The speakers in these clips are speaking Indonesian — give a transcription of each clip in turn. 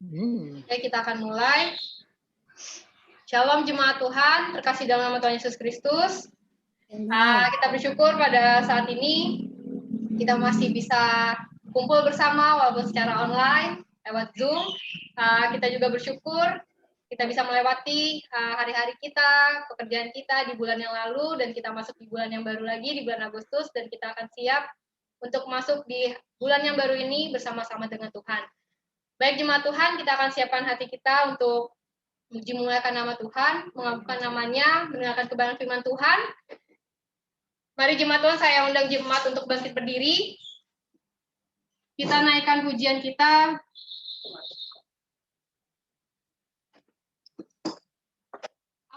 Oke, kita akan mulai. Shalom jemaat Tuhan, terkasih dalam nama Tuhan Yesus Kristus. Kita bersyukur pada saat ini kita masih bisa kumpul bersama walaupun secara online lewat Zoom. Kita juga bersyukur kita bisa melewati hari-hari kita, pekerjaan kita di bulan yang lalu, dan kita masuk di bulan yang baru lagi, di bulan Agustus, dan kita akan siap untuk masuk di bulan yang baru ini bersama-sama dengan Tuhan. Baik jemaat Tuhan, kita akan siapkan hati kita untuk memuji memuliakan nama Tuhan, mengagungkan namanya, mendengarkan kebenaran firman Tuhan. Mari jemaat Tuhan, saya undang jemaat untuk bangkit berdiri. Kita naikkan pujian kita.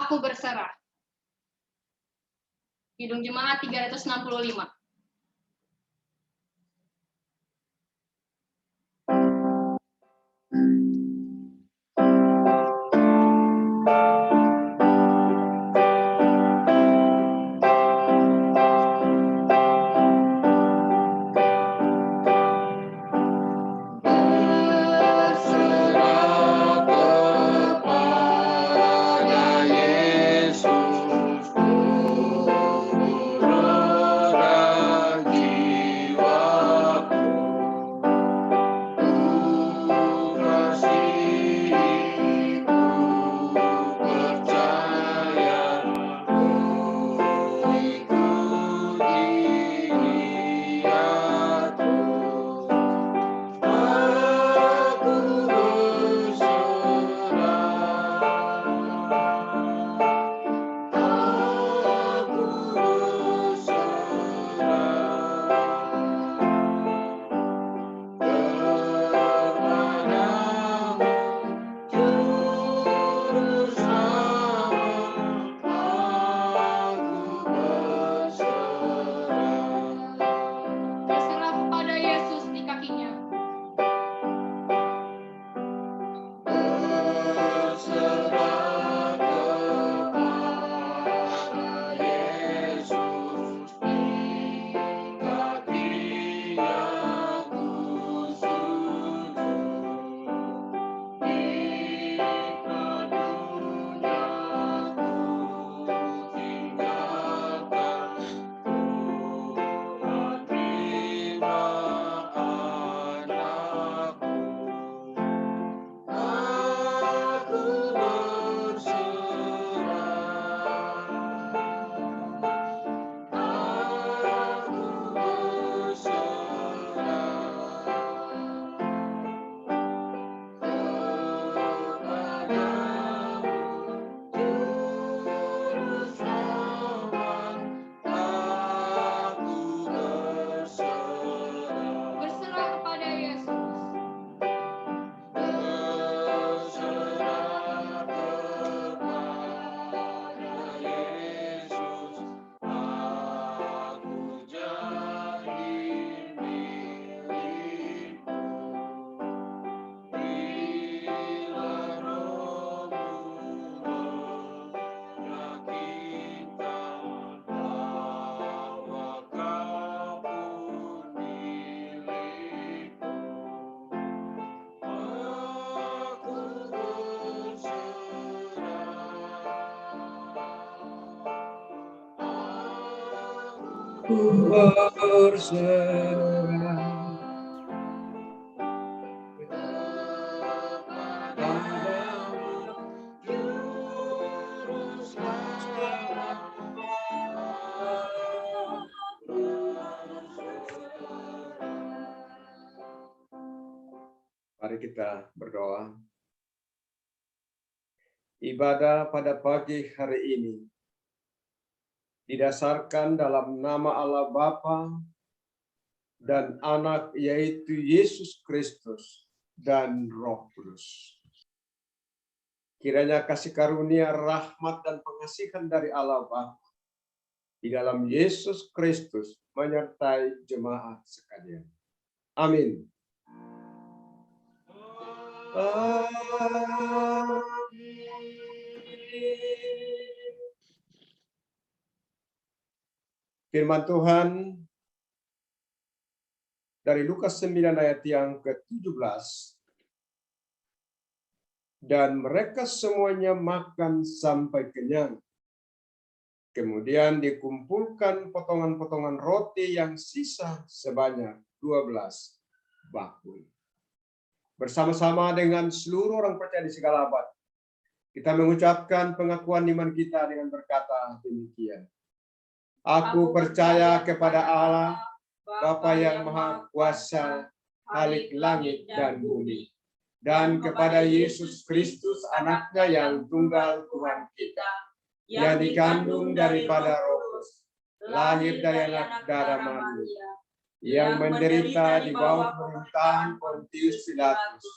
Aku berserah. Kidung jemaat 365. Berserah. Mari kita berdoa. Ibadah pada pagi hari ini didasarkan dalam nama Allah Bapa dan Anak yaitu Yesus Kristus dan Roh Kudus. Kiranya kasih karunia, rahmat dan pengasihan dari Allah Bapa di dalam Yesus Kristus menyertai jemaat sekalian. Amin. Firman Tuhan dari Lukas 9 ayat yang ke-17 dan mereka semuanya makan sampai kenyang. Kemudian dikumpulkan potongan-potongan roti yang sisa sebanyak 12 bakul. Bersama-sama dengan seluruh orang percaya di segala abad, kita mengucapkan pengakuan iman kita dengan berkata demikian. Aku percaya kepada Allah, Bapa yang Maha Kuasa, Khalik langit dan bumi, dan kepada Yesus Kristus, Anaknya yang tunggal Tuhan kita, yang dikandung daripada Roh Kudus, lahir dari anak darah Maria, yang menderita di bawah pemerintahan Pontius Pilatus,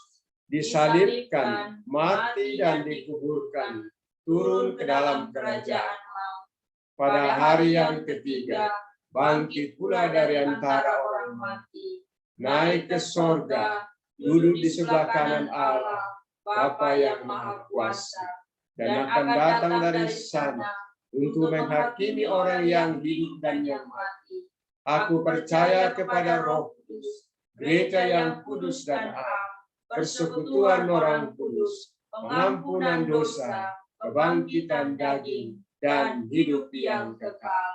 disalibkan, mati dan dikuburkan, turun ke dalam kerajaan maut. Pada hari yang ketiga, bangkit pula dari antara orang mati, naik ke sorga, duduk di sebelah kanan Allah, Bapa yang Maha Kuasa, dan akan datang dari sana untuk menghakimi orang yang hidup dan yang mati. Aku percaya kepada Roh Kudus, gereja yang kudus dan am, persekutuan orang kudus, pengampunan dosa, kebangkitan daging, dan hidup yang kekal.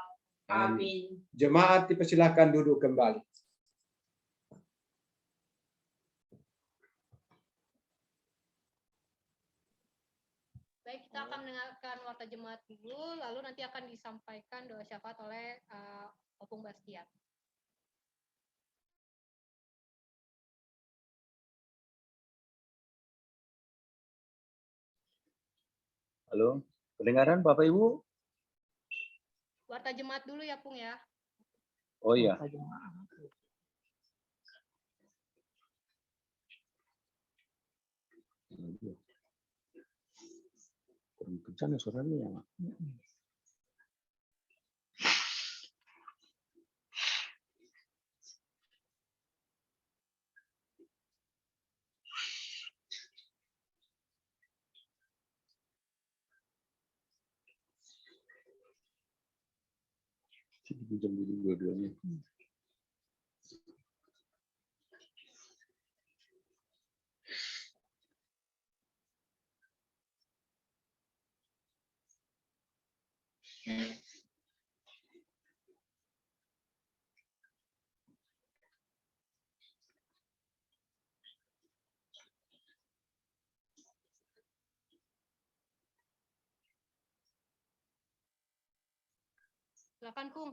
Amin. Jemaat dipersilakan duduk kembali. Baik, kita akan mendengarkan warta jemaat dulu, lalu nanti akan disampaikan doa syafaat oleh Opung Bastian. Halo, kedengaran Bapak Ibu? Warta jemaat dulu ya, Pung ya. Oh iya. Kurang kencang ya suaranya ya. Pinjam dulu dua-duanya. Silakan, Pung.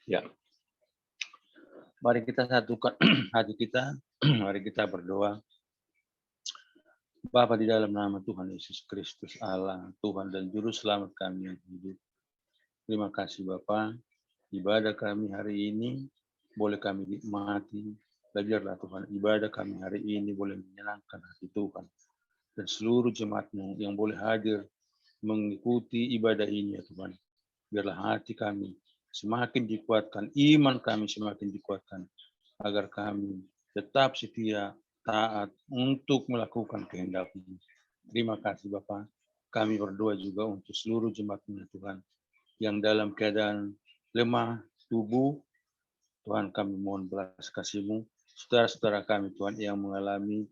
Ya. Mari kita satukan hati kita, mari kita berdoa. Bapa di dalam nama Tuhan Yesus Kristus Allah, Tuhan dan Juru Selamat kami yang hidup. Terima kasih Bapa, ibadah kami hari ini boleh kami nikmati. Biarlah Tuhan, ibadah kami hari ini boleh menyenangkan hati Tuhan. Dan seluruh jemaat-Mu yang boleh hadir mengikuti ibadah ini ya Tuhan. Biarlah hati kami semakin dikuatkan, iman kami semakin dikuatkan, agar kami tetap setia, taat untuk melakukan kehendak-Mu. Terima kasih Bapa. Kami berdoa juga untuk seluruh jemaat-Mu Tuhan, yang dalam keadaan lemah tubuh, Tuhan kami mohon belas kasih-Mu. Saudara-saudara kami Tuhan yang mengalami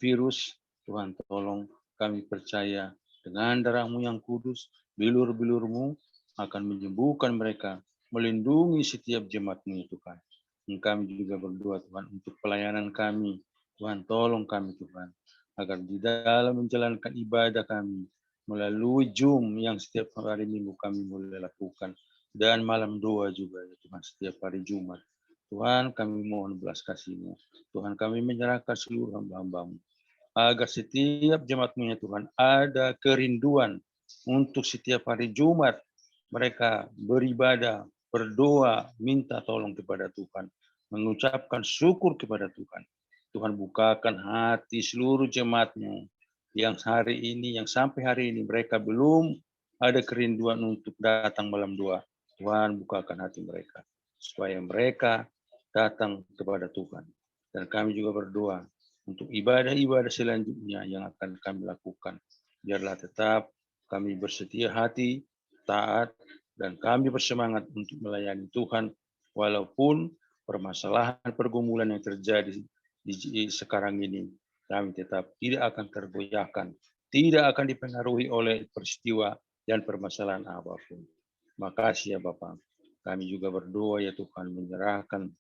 virus, Tuhan tolong kami percaya dengan darah-Mu yang kudus, bilur-bilur-Mu akan menyembuhkan mereka, melindungi setiap jemaat-Mu Tuhan. Dan kami juga berdoa Tuhan untuk pelayanan kami, Tuhan tolong kami Tuhan, agar di dalam menjalankan ibadah kami, melalui Zoom yang setiap hari Minggu kami boleh lakukan, dan malam doa juga ya Tuhan setiap hari Jumat. Tuhan kami mohon belas kasih-Mu. Tuhan kami menyerahkan seluruh hamba-hamba-Mu, agar setiap jemaat-Mu ya Tuhan ada kerinduan untuk setiap hari Jumat mereka beribadah, berdoa, minta tolong kepada Tuhan, mengucapkan syukur kepada Tuhan. Tuhan bukakan hati seluruh jemaat-Mu yang hari ini, yang sampai hari ini mereka belum ada kerinduan untuk datang malam doa. Tuhan bukakan hati mereka supaya mereka datang kepada Tuhan. Dan kami juga berdoa untuk ibadah-ibadah selanjutnya yang akan kami lakukan. Biarlah tetap kami bersetia hati, taat, dan kami bersemangat untuk melayani Tuhan walaupun permasalahan pergumulan yang terjadi di sekarang ini kami tetap tidak akan tergoyahkan, tidak akan dipengaruhi oleh peristiwa dan permasalahan apapun. Makasih ya Bapak. Kami juga berdoa ya Tuhan, menyerahkan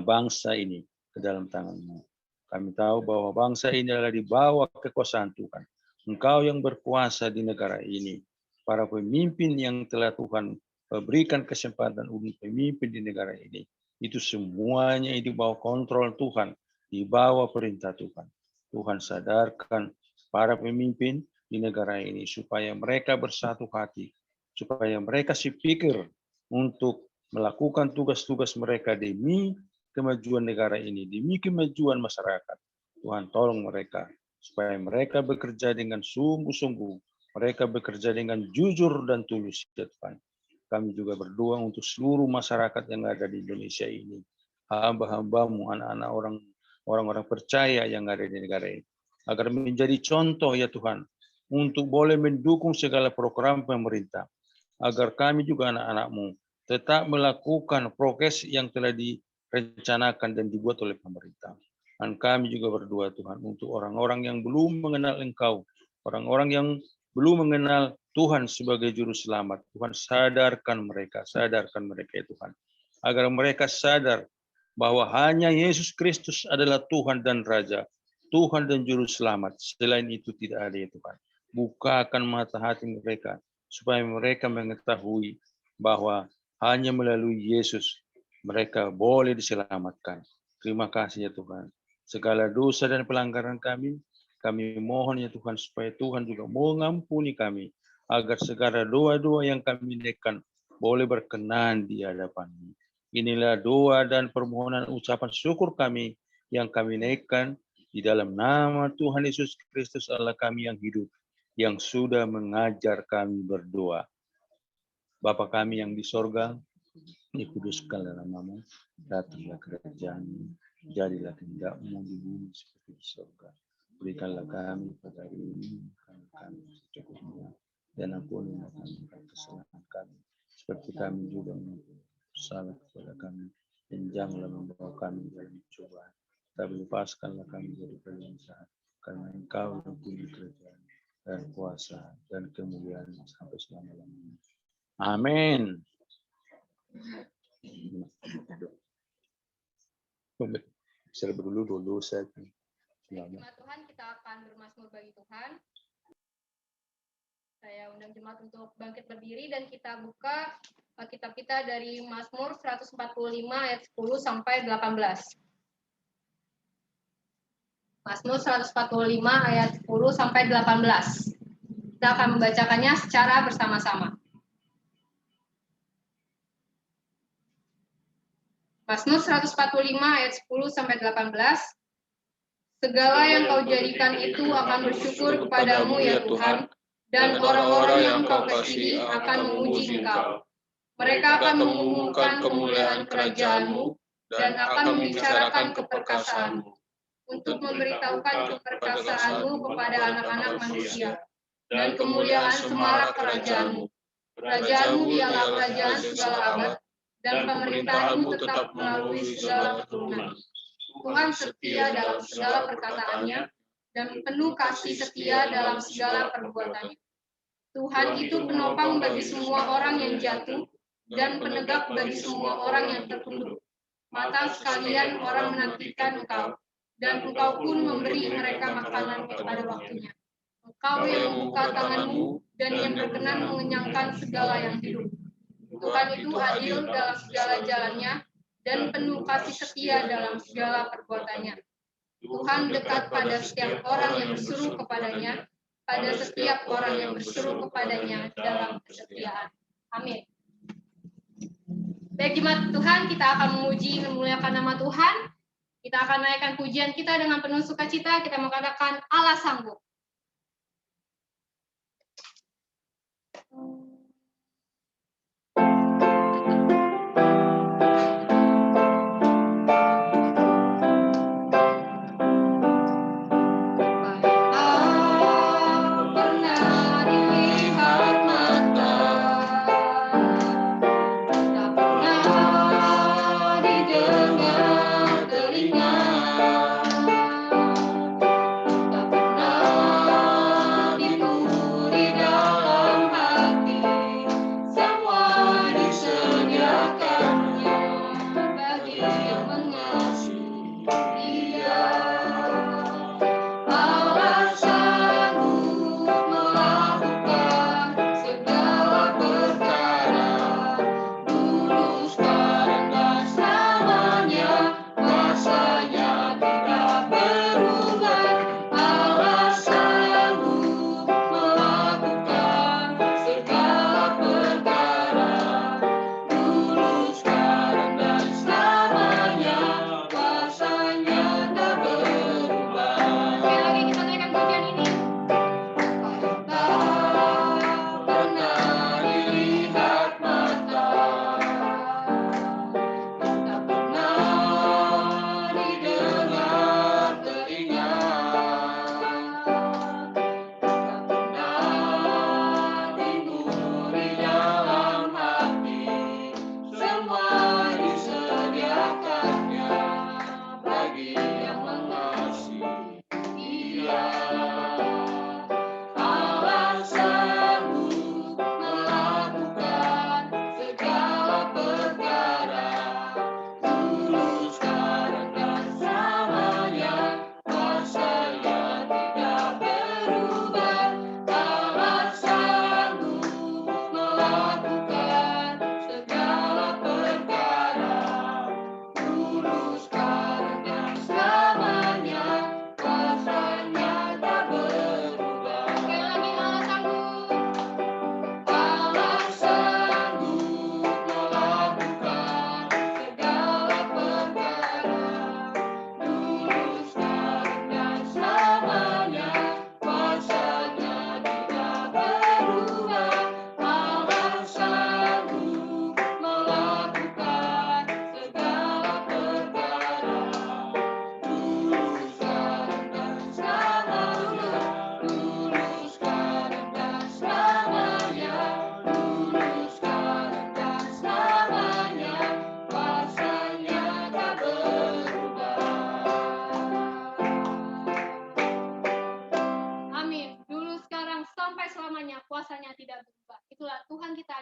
bangsa ini ke dalam tangan-Mu. Kami tahu bahwa bangsa ini adalah di bawah kekuasaan Tuhan. Engkau yang berkuasa di negara ini. Para pemimpin yang telah Tuhan berikan kesempatan untuk pemimpin di negara ini. Itu semuanya di bawah kontrol Tuhan, di bawah perintah Tuhan. Tuhan sadarkan para pemimpin di negara ini supaya mereka bersatu hati, supaya mereka pikir untuk melakukan tugas-tugas mereka demi kemajuan negara ini, demi kemajuan masyarakat. Tuhan tolong mereka supaya mereka bekerja dengan sungguh-sungguh, mereka bekerja dengan jujur dan tulus ya Tuhan. Kami juga berdoa untuk seluruh masyarakat yang ada di Indonesia ini, hamba-hambamu, anak-anak orang-orang percaya yang ada di negara ini, agar menjadi contoh ya Tuhan, untuk boleh mendukung segala program pemerintah, agar kami juga anak-anak-Mu tetap melakukan progres yang telah direncanakan dan dibuat oleh pemerintah. Dan kami juga berdoa Tuhan untuk orang-orang yang belum mengenal Engkau, orang-orang yang belum mengenal Tuhan sebagai juru selamat. Tuhan sadarkan mereka ya Tuhan, agar mereka sadar bahwa hanya Yesus Kristus adalah Tuhan dan Raja, Tuhan dan juru selamat. Selain itu tidak ada ya Tuhan. Bukakan mata hati mereka supaya mereka mengetahui bahwa hanya melalui Yesus mereka boleh diselamatkan. Terima kasih ya Tuhan. Segala dosa dan pelanggaran kami mohon ya Tuhan supaya Tuhan juga mengampuni kami, agar segala doa-doa yang kami naikkan boleh berkenan di hadapan-Mu. Inilah doa dan permohonan ucapan syukur kami yang kami naikkan di dalam nama Tuhan Yesus Kristus Allah kami yang hidup, yang sudah mengajar kami berdoa. Bapa kami yang di sorga, dikuduskanlah nama-Mu, datanglah kerajaan-Mu, jadilah kehendak-Mu di bumi seperti di sorga. Berikanlah kami pada hari ini kami secukupnya, dan ampunilah kami kesalahan kami, seperti kami juga mengampuni salah kepada kami, dan janganlah membawa kami dalam cobaan, tapi lepaskanlah kami dari yang jahat, karena Engkau yang punya kerajaan dan kuasa dan kemuliaan sampai selama-lamanya. Amin. Bisa dulu saya. Jemaat Tuhan, kita akan bermazmur bagi Tuhan. Saya undang jemaat untuk bangkit berdiri dan kita buka kitab kita dari Mazmur 145 ayat 10 sampai 18. Mazmur 145 ayat 10 sampai 18. Kita akan membacakannya secara bersama-sama. Mazmur 145 ayat 10 sampai 18. Segala yang Kau jadikan itu akan bersyukur kepadamu ya Tuhan, dan orang-orang yang Kau kasihi akan memuji Engkau. Mereka akan mengumumkan kemuliaan kerajaan-Mu dan akan membicarakan keperkasaanmu, untuk memberitahukan keperkasaanmu kepada anak-anak manusia dan kemuliaan semarak kerajaan-Mu. Kerajaan-Mu ialah kerajaan segala abad, dan pemerintahan-Mu tetap melalui segala keturunan. Tuhan setia dalam segala perkataannya dan penuh kasih setia dalam segala perbuatannya. Tuhan itu penopang bagi semua orang yang jatuh dan penegak bagi semua orang yang tertunduk. Mata sekalian orang menantikan Engkau, dan Engkau pun memberi mereka makanan pada waktunya. Engkau yang membuka tangan-Mu dan yang berkenan mengenyangkan segala yang hidup. Tuhan itu adil dalam segala jalannya dan penuh kasih setia dalam segala perbuatannya. Tuhan dekat pada setiap orang yang berseru kepadanya, pada setiap orang yang berseru kepadanya dalam kesetiaan. Amin. Baik jemaat Tuhan, kita akan memuji memuliakan nama Tuhan. Kita akan naikkan pujian kita dengan penuh sukacita. Kita mengatakan Allah sanggup.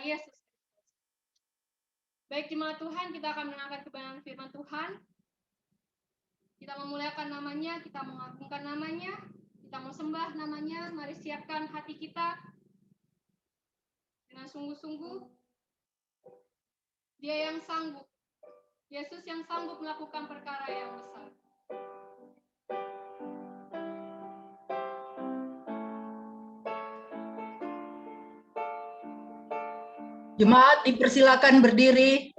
Yesus Kristus. Baik jemaat Tuhan, kita akan mendengarkan kebenaran firman Tuhan. Kita memuliakan namanya, kita mengagungkan namanya, kita mau sembah namanya. Mari siapkan hati kita dengan sungguh-sungguh. Dia yang sanggup, Yesus yang sanggup melakukan perkara yang besar. Jemaat dipersilakan berdiri.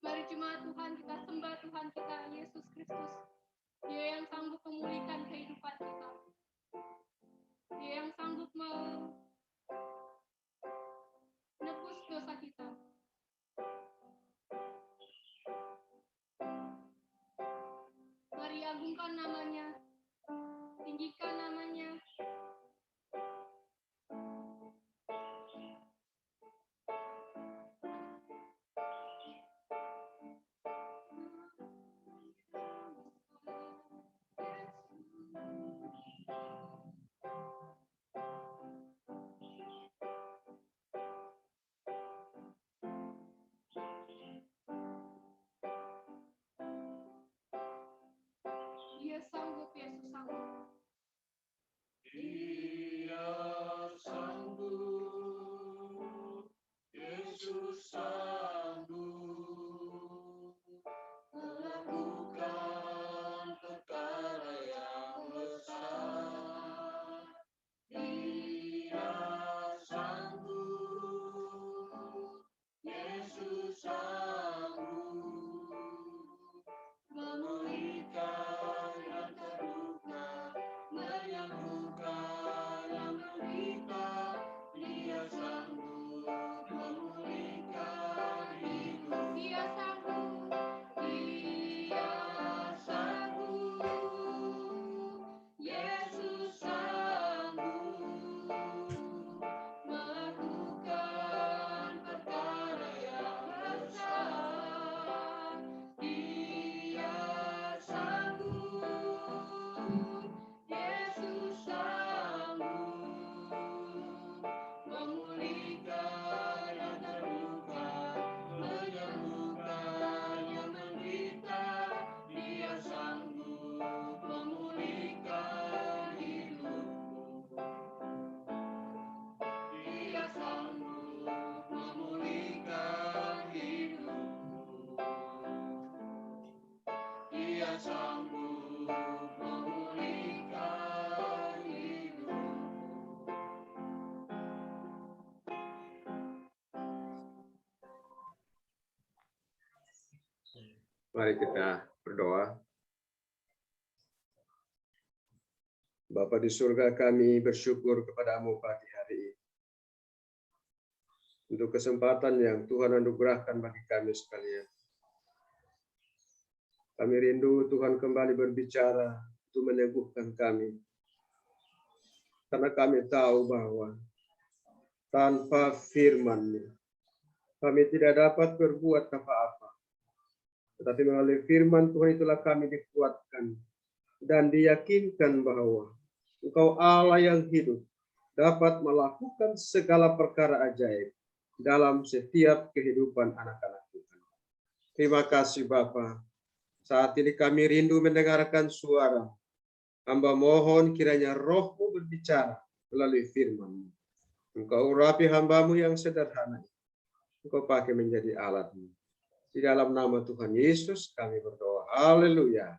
Mari jemaat Tuhan, kita sembah Tuhan kita Yesus Kristus. Dia yang sanggup memulihkan kehidupan kita. Dia yang sanggup menebus dosa kita. Mari agungkan namanya, tinggikan namanya. Dia sanggup, Yesus sanggup. Mari kita berdoa. Bapa di surga, kami bersyukur kepadamu pagi hari ini. Untuk kesempatan yang Tuhan anugerahkan bagi kami sekalian. Kami rindu Tuhan kembali berbicara untuk meneguhkan kami. Karena kami tahu bahwa tanpa firman-Mu, kami tidak dapat berbuat apa-apa. Tetapi melalui firman Tuhan itulah kami dikuatkan dan diyakinkan bahwa Engkau Allah yang hidup dapat melakukan segala perkara ajaib dalam setiap kehidupan anak-anak Tuhan. Terima kasih Bapa. Saat ini kami rindu mendengarkan suara. Hamba mohon kiranya Roh-Mu berbicara melalui firman-Mu. Engkau urapi hamba-Mu yang sederhana. Engkau pakai menjadi alat-Mu. Di dalam nama Tuhan Yesus kami berdoa. Haleluya.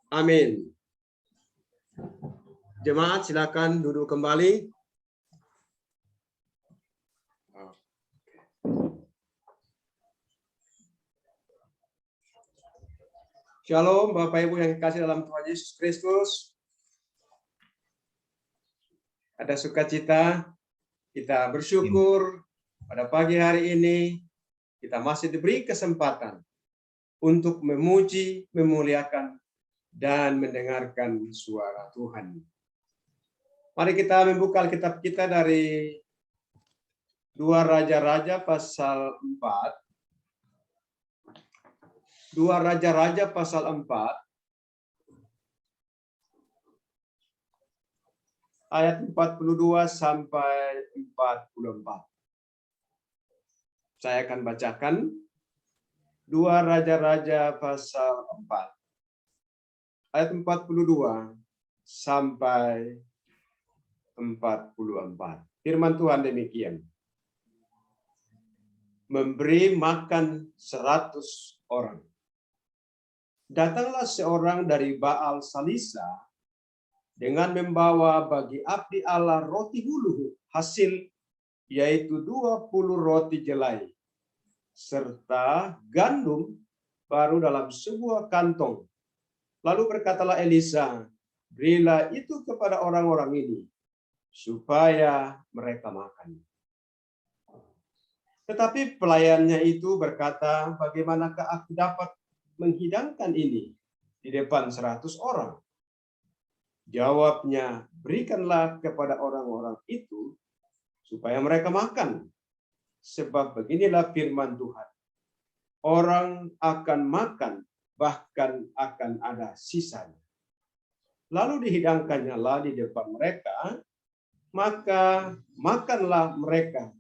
Amin. Jemaat silakan duduk kembali. Shalom Bapak Ibu yang dikasihi dalam Tuhan Yesus Kristus. Ada sukacita, kita bersyukur pada pagi hari ini kita masih diberi kesempatan untuk memuji, memuliakan, dan mendengarkan suara Tuhan. Mari kita membuka Alkitab kita dari 2 Raja-Raja pasal 4. 2 Raja-Raja pasal 4 ayat 42 sampai 44. Saya akan bacakan 2 Raja-Raja pasal 4 ayat 42 sampai 44. Firman Tuhan demikian. Memberi makan 100 orang. Datanglah seorang dari Baal Salisa dengan membawa bagi abdi Allah roti hulu hasil, yaitu 20 roti jelai, serta gandum baru dalam sebuah kantong. Lalu berkatalah Elisa, berilah itu kepada orang-orang ini, supaya mereka makan. Tetapi pelayannya itu berkata, bagaimanakah aku dapat menghidangkan ini di depan 100 orang? Jawabnya, berikanlah kepada orang-orang itu supaya mereka makan. Sebab beginilah firman Tuhan. Orang akan makan, bahkan akan ada sisanya. Lalu dihidangkannya lah di depan mereka, maka makanlah mereka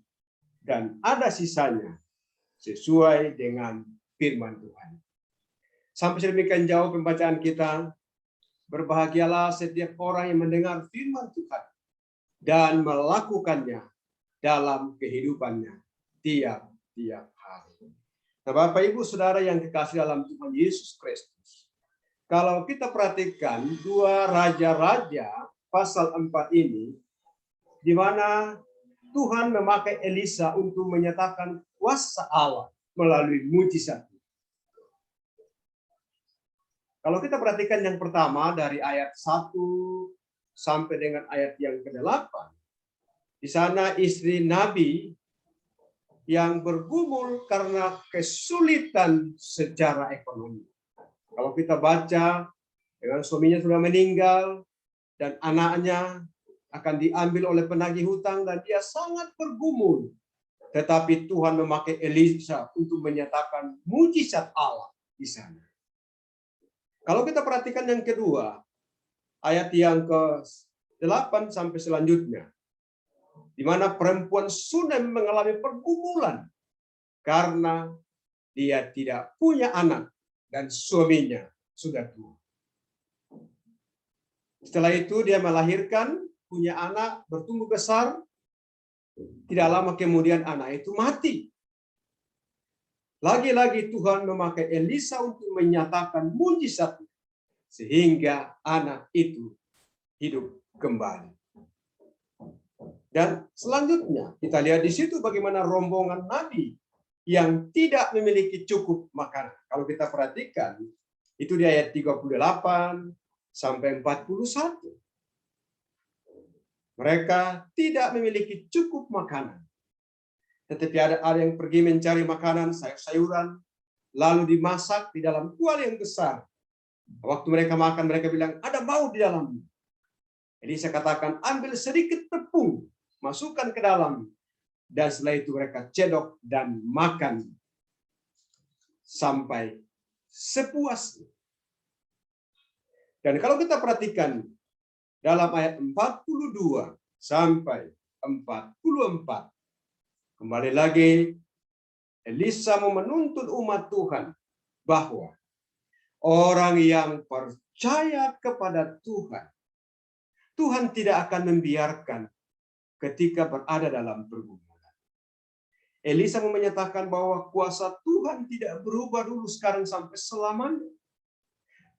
dan ada sisanya sesuai dengan firman Tuhan. Sampai sedemikian jauh pembacaan kita. Berbahagialah setiap orang yang mendengar firman Tuhan dan melakukannya dalam kehidupannya tiap-tiap hari. Nah, Bapak Ibu Saudara yang dikasihi dalam Tuhan Yesus Kristus. Kalau kita perhatikan 2 Raja-Raja pasal 4 ini, di mana Tuhan memakai Elisa untuk menyatakan kuasa Allah melalui mujizat. Kalau kita perhatikan yang pertama dari ayat 1 sampai dengan ayat yang ke-8. Di sana istri Nabi yang bergumul karena kesulitan secara ekonomi. Kalau kita baca, dengan suaminya sudah meninggal dan anaknya akan diambil oleh penagih hutang dan dia sangat bergumul. Tetapi Tuhan memakai Elisa untuk menyatakan mujizat Allah di sana. Kalau kita perhatikan yang kedua, ayat yang ke-8 sampai selanjutnya, di mana perempuan Sunem mengalami pergumulan karena dia tidak punya anak dan suaminya sudah tua. Setelah itu dia melahirkan, punya anak, bertumbuh besar. Tidak lama kemudian anak itu mati. Lagi-lagi Tuhan memakai Elisa untuk menyatakan mujizat sehingga anak itu hidup kembali. Dan selanjutnya kita lihat di situ bagaimana rombongan Nabi yang tidak memiliki cukup makanan. Kalau kita perhatikan, itu di ayat 38 sampai 41. Mereka tidak memiliki cukup makanan. Tetapi ada yang pergi mencari makanan, sayur-sayuran, lalu dimasak di dalam kuali yang besar. Waktu mereka makan, mereka bilang, ada bau di dalamnya. Jadi saya katakan, ambil sedikit tepung, masukkan ke dalam, dan setelah itu mereka cedok dan makan sampai sepuasnya. Dan kalau kita perhatikan dalam ayat 42 sampai 44, kembali lagi Elisa mau menuntut umat Tuhan bahwa orang yang percaya kepada Tuhan, Tuhan tidak akan membiarkan ketika berada dalam pergumulan. Elisa mau menyatakan bahwa kuasa Tuhan tidak berubah dulu, sekarang sampai selamanya.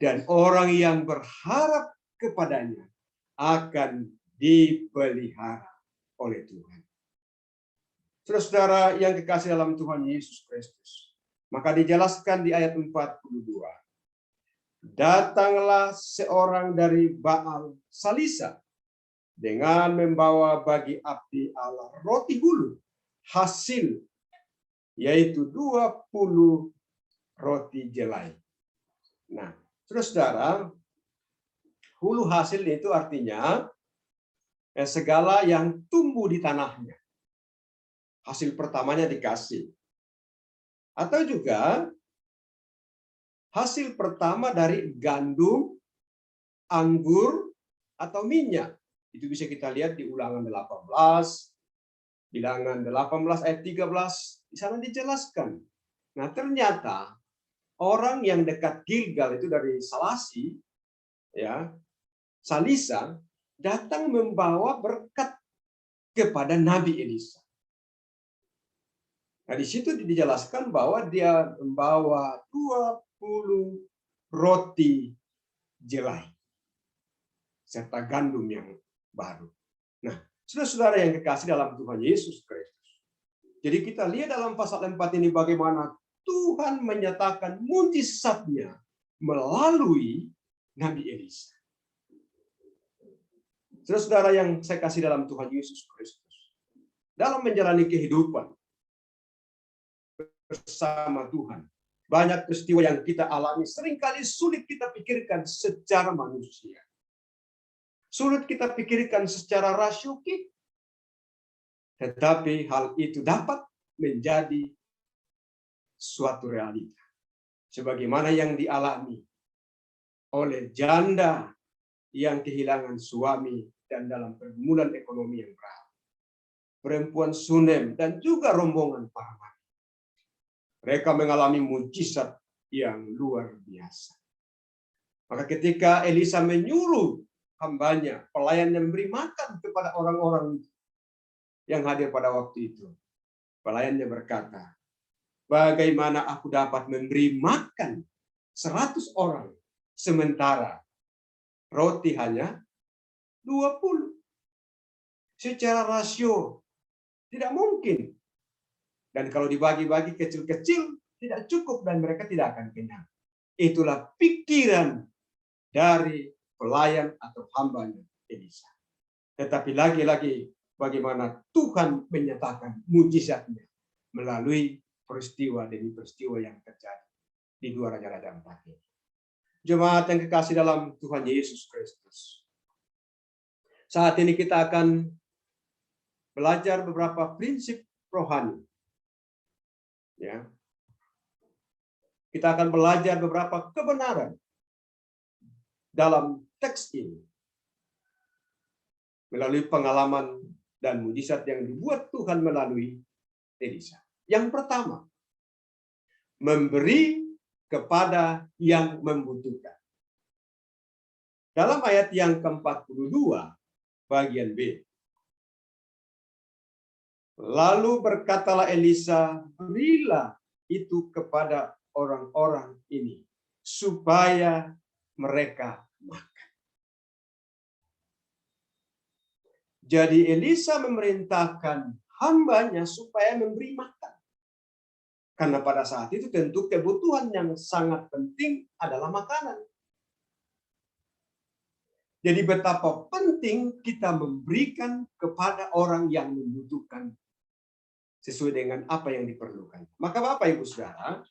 Dan orang yang berharap kepadanya akan dipelihara oleh Tuhan. Saudara-saudara yang kekasih dalam Tuhan Yesus Kristus, maka dijelaskan di ayat 42. Datanglah seorang dari Baal Salisa dengan membawa bagi abdi Allah roti hulu hasil, yaitu 20 roti jelai. Nah, saudara-saudara, hulu hasil itu artinya segala yang tumbuh di tanahnya. Hasil pertamanya dikasih. Atau juga hasil pertama dari gandum, anggur, atau minyak. Itu bisa kita lihat di Ulangan 18, Bilangan 18 ayat 13, di sana dijelaskan. Nah, ternyata orang yang dekat Gilgal itu dari Salasi, ya, Salisa, datang membawa berkat kepada Nabi Elisa. Nah, di situ dijelaskan bahwa dia membawa 20 roti jelai serta gandum yang baru. Nah, saudara-saudara yang kekasih dalam Tuhan Yesus Kristus. Jadi kita lihat dalam pasal 4 ini bagaimana Tuhan menyatakan mujizatnya melalui Nabi Elisa. Saudara-saudara yang saya kasih dalam Tuhan Yesus Kristus. Dalam menjalani kehidupan bersama Tuhan, banyak peristiwa yang kita alami seringkali sulit kita pikirkan secara manusia. Sulit kita pikirkan secara rasio kita. Tetapi hal itu dapat menjadi suatu realita. Sebagaimana yang dialami oleh janda yang kehilangan suami dan dalam pergumulan ekonomi yang berat. Perempuan Sunem dan juga rombongan para nabi. Mereka mengalami mujizat yang luar biasa. Maka ketika Elisa menyuruh hambanya, pelayannya memberi makan kepada orang-orang yang hadir pada waktu itu. Pelayannya berkata, bagaimana aku dapat memberi makan 100 orang sementara roti hanya 20? Secara rasio tidak mungkin. Dan kalau dibagi-bagi kecil-kecil tidak cukup dan mereka tidak akan kenyang. Itulah pikiran dari pelayan atau hambanya Elisa. Tetapi lagi-lagi bagaimana Tuhan menyatakan mujizatnya melalui peristiwa demi peristiwa yang terjadi di 2 Raja-Raja 4 ini. Jemaat yang kekasih dalam Tuhan Yesus Kristus. Saat ini kita akan belajar beberapa prinsip rohani. Ya. Kita akan belajar beberapa kebenaran dalam teks ini melalui pengalaman dan mujizat yang dibuat Tuhan melalui Elisa. Yang pertama, memberi kepada yang membutuhkan. Dalam ayat yang ke-42, bagian B. Lalu berkatalah Elisa, berilah itu kepada orang-orang ini, supaya mereka makan. Jadi Elisa memerintahkan hambanya supaya memberi makan. Karena pada saat itu tentu kebutuhan yang sangat penting adalah makanan. Jadi betapa penting kita memberikan kepada orang yang membutuhkan sesuai dengan apa yang diperlukan. Maka Bapak Ibu Saudara,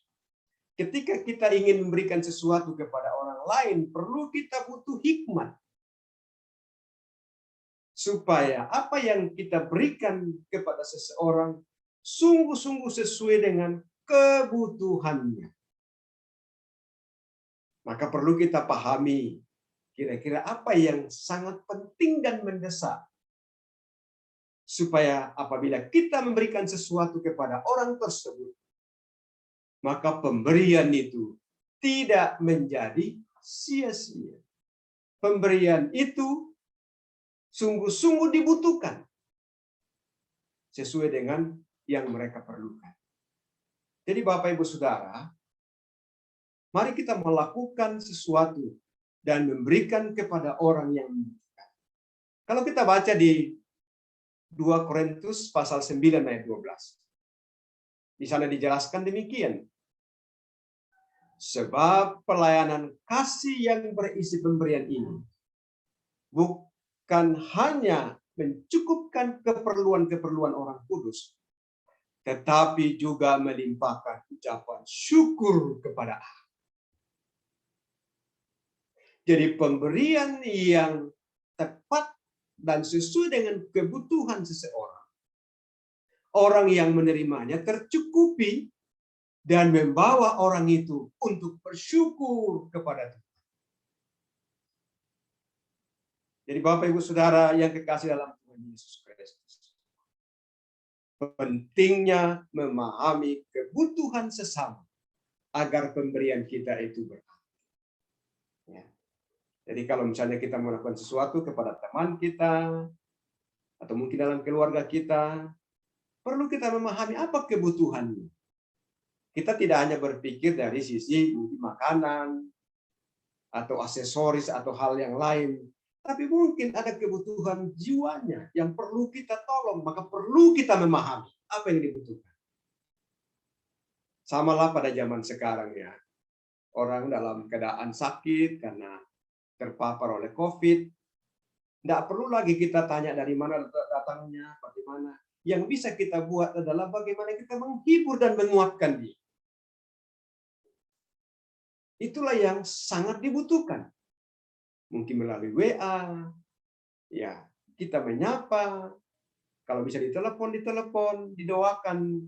ketika kita ingin memberikan sesuatu kepada orang lain, perlu kita butuh hikmat. Supaya apa yang kita berikan kepada seseorang sungguh-sungguh sesuai dengan kebutuhannya. Maka perlu kita pahami kira-kira apa yang sangat penting dan mendesak. Supaya apabila kita memberikan sesuatu kepada orang tersebut, maka pemberian itu tidak menjadi sia-sia. Pemberian itu sungguh-sungguh dibutuhkan sesuai dengan yang mereka perlukan. Jadi Bapak Ibu Saudara, mari kita melakukan sesuatu dan memberikan kepada orang yang membutuhkan. Kalau kita baca di 2 Korintus pasal 9 ayat 12. Di sana dijelaskan demikian. Sebab pelayanan kasih yang berisi pemberian ini bukan hanya mencukupkan keperluan-keperluan orang kudus, tetapi juga melimpahkan ucapan syukur kepada Allah. Jadi pemberian yang tepat dan sesuai dengan kebutuhan seseorang, orang yang menerimanya tercukupi dan membawa orang itu untuk bersyukur kepada Tuhan. Jadi Bapak Ibu Saudara yang kekasih dalam Tuhan Yesus Kristus, pentingnya memahami kebutuhan sesama agar pemberian kita itu berarti. Ya. Jadi kalau misalnya kita melakukan sesuatu kepada teman kita, atau mungkin dalam keluarga kita, perlu kita memahami apa kebutuhannya. Kita tidak hanya berpikir dari sisi makanan, atau aksesoris, atau hal yang lain. Tapi mungkin ada kebutuhan jiwanya yang perlu kita tolong, maka perlu kita memahami apa yang dibutuhkan. Samalah pada zaman sekarang ya. Orang dalam keadaan sakit karena terpapar oleh COVID, tidak perlu lagi kita tanya dari mana datangnya, bagaimana. Yang bisa kita buat adalah bagaimana kita menghibur dan menguatkan dia. Itulah yang sangat dibutuhkan. Mungkin melalui WA, ya kita menyapa, kalau bisa ditelepon, didoakan.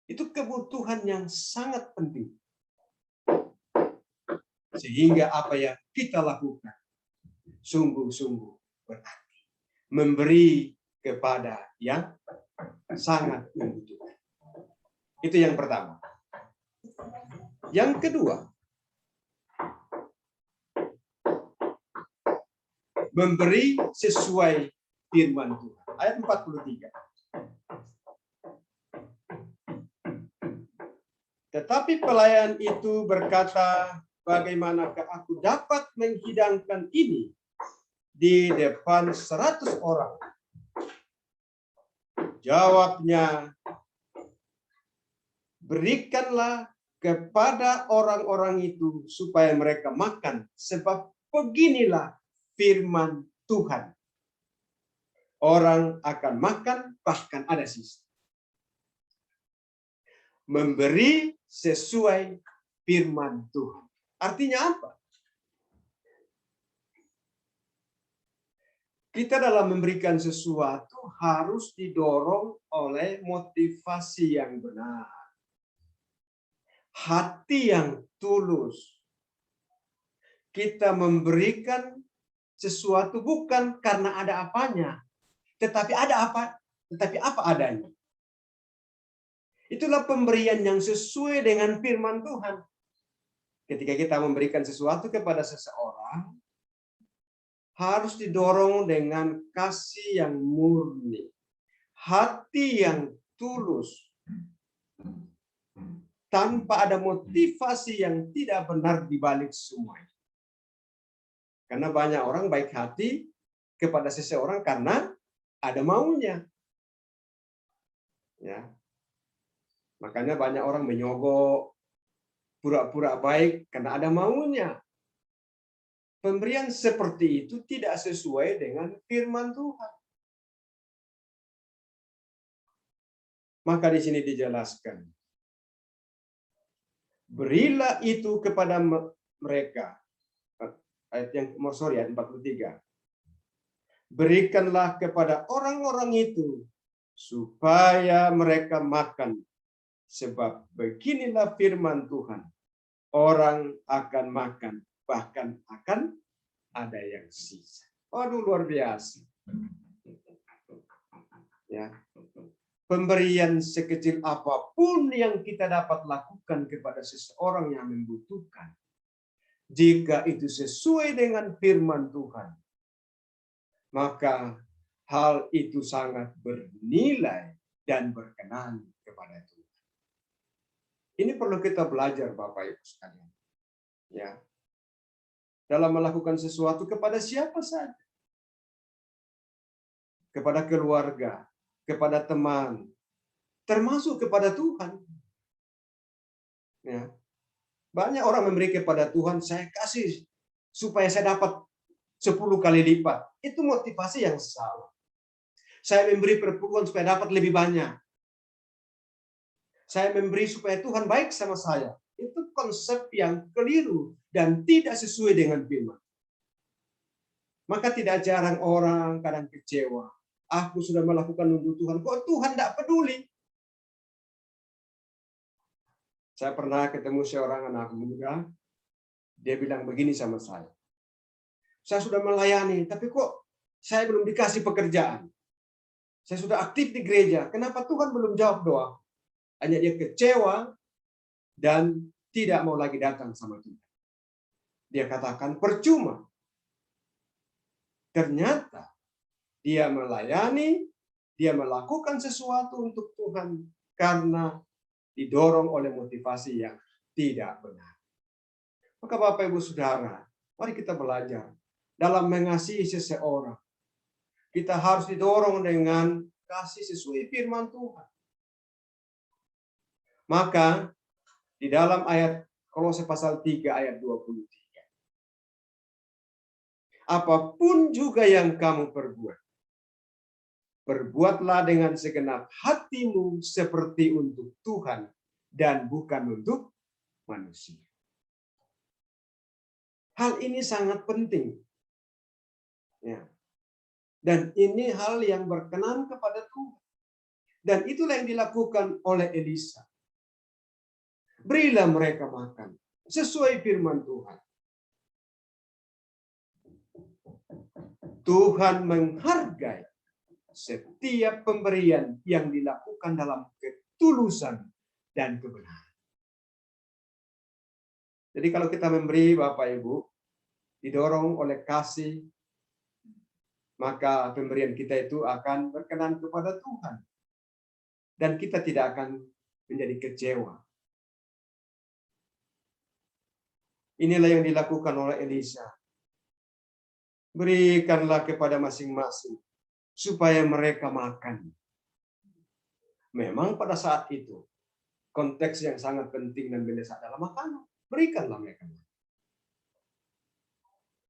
Itu kebutuhan yang sangat penting. Sehingga apa yang kita lakukan sungguh-sungguh berarti. Memberi kepada yang sangat membutuhkan. Itu yang pertama. Yang kedua, memberi sesuai firman Tuhan. Ayat 43. Tetapi pelayan itu berkata, bagaimanakah aku dapat menghidangkan ini di depan 100 orang? Jawabnya, berikanlah kepada orang-orang itu supaya mereka makan, sebab beginilah firman Tuhan. Orang akan makan, bahkan ada sisa. Memberi sesuai firman Tuhan. Artinya apa? Kita dalam memberikan sesuatu harus didorong oleh motivasi yang benar. Hati yang tulus. Kita memberikan sesuatu bukan karena ada apanya, tetapi apa adanya. Itulah pemberian yang sesuai dengan firman Tuhan. Ketika kita memberikan sesuatu kepada seseorang, harus didorong dengan kasih yang murni, hati yang tulus, tanpa ada motivasi yang tidak benar di balik semuanya. Karena banyak orang baik hati kepada seseorang karena ada maunya. Ya. Makanya banyak orang menyogok, pura-pura baik karena ada maunya. Pemberian seperti itu tidak sesuai dengan firman Tuhan. Maka di sini dijelaskan, berilah itu kepada mereka. Ayat 43. Berikanlah kepada orang-orang itu supaya mereka makan. Sebab beginilah firman Tuhan. Orang akan makan, bahkan akan ada yang sisa. Waduh, luar biasa. Ya. Pemberian sekecil apapun yang kita dapat lakukan kepada seseorang yang membutuhkan, jika itu sesuai dengan firman Tuhan, maka hal itu sangat bernilai dan berkenan kepada Tuhan. Ini perlu kita belajar, Bapak Ibu sekalian. Ya. Dalam melakukan sesuatu kepada siapa saja. Kepada keluarga, kepada teman, termasuk kepada Tuhan. Ya. Banyak orang memberi kepada Tuhan, saya kasih supaya saya dapat 10 kali lipat. Itu motivasi yang salah. Saya memberi perpuluhan supaya dapat lebih banyak. Saya memberi supaya Tuhan baik sama saya. Itu konsep yang keliru dan tidak sesuai dengan firman. Maka tidak jarang orang kadang kecewa. Aku sudah melakukan untuk Tuhan, kok Tuhan tidak peduli? Saya pernah ketemu seorang anak muda, dia bilang begini sama saya. Saya sudah melayani, tapi kok saya belum dikasih pekerjaan? Saya sudah aktif di gereja, kenapa Tuhan belum jawab doa? Hanya dia kecewa dan tidak mau lagi datang sama Tuhan. Dia katakan percuma. Ternyata dia melayani, dia melakukan sesuatu untuk Tuhan karena didorong oleh motivasi yang tidak benar. Maka Bapak Ibu Saudara, mari kita belajar dalam mengasihi seseorang. Kita harus didorong dengan kasih sesuai firman Tuhan. Maka di dalam ayat Kolose pasal 3 ayat 23. Apapun juga yang kamu perbuat, berbuatlah dengan segenap hatimu seperti untuk Tuhan dan bukan untuk manusia. Hal ini sangat penting. Ya. Dan ini hal yang berkenan kepada Tuhan. Dan itulah yang dilakukan oleh Elisa. Berilah mereka makan sesuai firman Tuhan. Tuhan menghargai setiap pemberian yang dilakukan dalam ketulusan dan kebenaran. Jadi kalau kita memberi, Bapak Ibu, didorong oleh kasih, maka pemberian kita itu akan berkenan kepada Tuhan. Dan kita tidak akan menjadi kecewa. Inilah yang dilakukan oleh Elisa. Berikanlah kepada masing-masing supaya mereka makan. Memang pada saat itu, konteks yang sangat penting dan mendesak adalah makanan. Berikanlah mereka.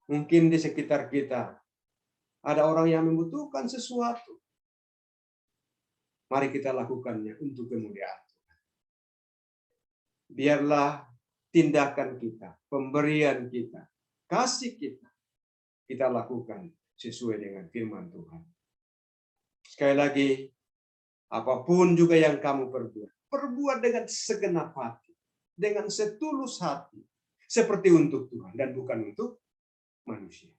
Mungkin di sekitar kita ada orang yang membutuhkan sesuatu. Mari kita lakukannya untuk kemuliaan Tuhan. Biarlah tindakan kita, pemberian kita, kasih kita lakukan sesuai dengan firman Tuhan. Sekali lagi, apapun juga yang kamu perbuat dengan segenap hati, dengan setulus hati, seperti untuk Tuhan dan bukan untuk manusia.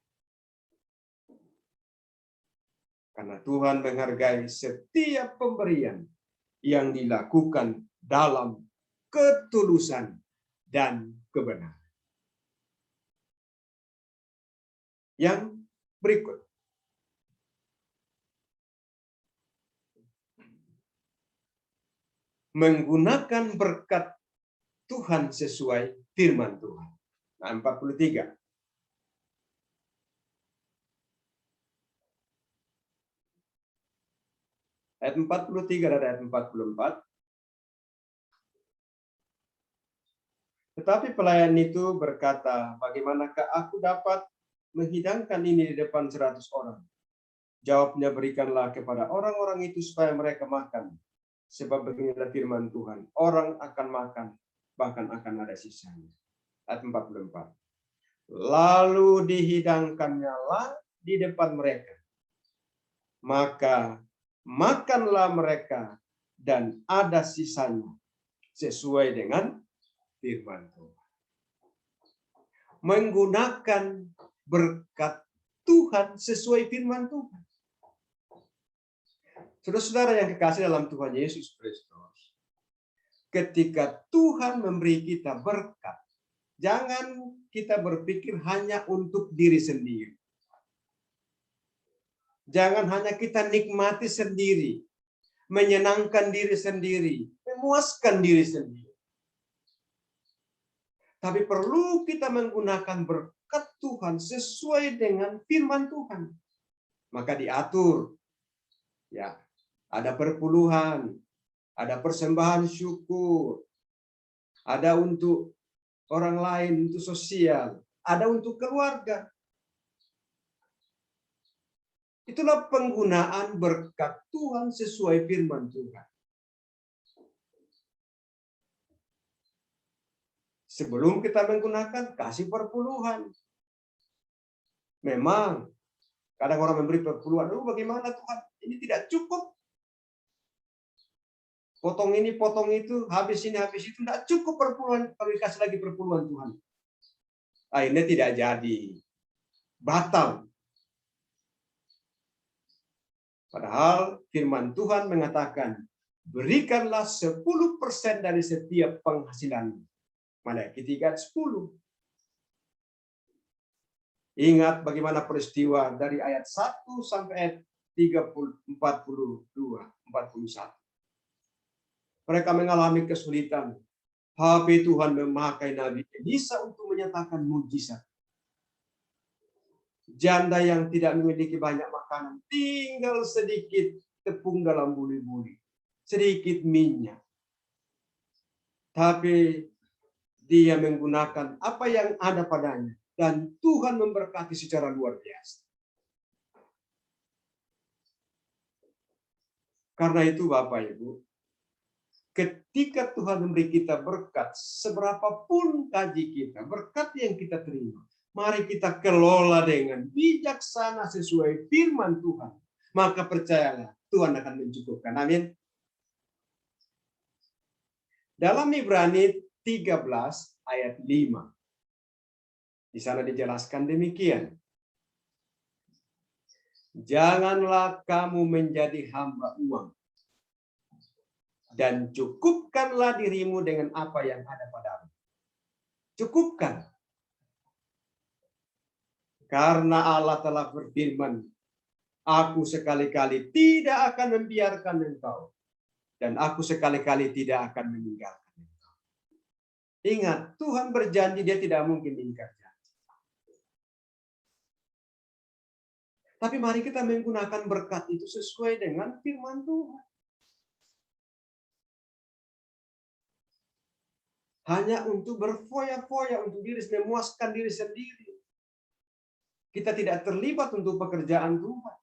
Karena Tuhan menghargai setiap pemberian yang dilakukan dalam ketulusan dan kebenaran. Yang berikut. Menggunakan berkat Tuhan sesuai firman Tuhan. Nah, 43. Ayat 43 dan ayat 44. Tetapi pelayan itu berkata, bagaimanakah aku dapat menghidangkan ini di depan 100 orang? Jawabnya, berikanlah kepada orang-orang itu supaya mereka makan. Sebab beginilah firman Tuhan, orang akan makan, bahkan akan ada sisanya. Ayat 44. Lalu dihidangkannya lah di depan mereka. Maka makanlah mereka dan ada sisanya sesuai dengan firman Tuhan. Menggunakan berkat Tuhan sesuai firman Tuhan. Saudara-saudara yang kekasih dalam Tuhan Yesus Kristus, ketika Tuhan memberi kita berkat, jangan kita berpikir hanya untuk diri sendiri. Jangan hanya kita nikmati sendiri, menyenangkan diri sendiri, memuaskan diri sendiri. Tapi perlu kita menggunakan berkat Tuhan sesuai dengan firman Tuhan. Maka diatur. Ya, ada perpuluhan, ada persembahan syukur, ada untuk orang lain, untuk sosial, ada untuk keluarga. Itulah penggunaan berkat Tuhan sesuai firman Tuhan. Sebelum kita menggunakan, kasih perpuluhan. Memang, kadang orang memberi perpuluhan, bagaimana Tuhan? Ini tidak cukup. Potong ini, potong itu, habis ini, habis itu. Tidak cukup perpuluhan, kalau dikasih lagi perpuluhan Tuhan. Akhirnya tidak jadi. Batal. Padahal firman Tuhan mengatakan, berikanlah 10% dari setiap penghasilanmu. Maleakhi 3:10. Ingat bagaimana peristiwa dari ayat 1 sampai ayat 41. Mereka mengalami kesulitan. Tapi Tuhan memakai Nabi Elisa untuk menyatakan mujizat. Janda yang tidak memiliki banyak makanan, tinggal sedikit tepung dalam buli-buli, sedikit minyak. Tapi dia menggunakan apa yang ada padanya, dan Tuhan memberkati secara luar biasa. Karena itu Bapak Ibu, ketika Tuhan memberi kita berkat, seberapapun gaji kita, berkat yang kita terima, mari kita kelola dengan bijaksana sesuai firman Tuhan. Maka percayalah, Tuhan akan mencukupkan. Amin. Dalam Ibrani 13 ayat 5. Di sana dijelaskan demikian. Janganlah kamu menjadi hamba uang. Dan cukupkanlah dirimu dengan apa yang ada padamu. Cukupkan. Karena Allah telah berfirman, aku sekali-kali tidak akan membiarkan engkau. Dan aku sekali-kali tidak akan meninggalkan engkau. Ingat, Tuhan berjanji, dia tidak mungkin ingkar janji. Tapi mari kita menggunakan berkat itu sesuai dengan firman Tuhan. Hanya untuk berfoya-foya, untuk diri memuaskan diri sendiri. Kita tidak terlibat untuk pekerjaan Tuhan.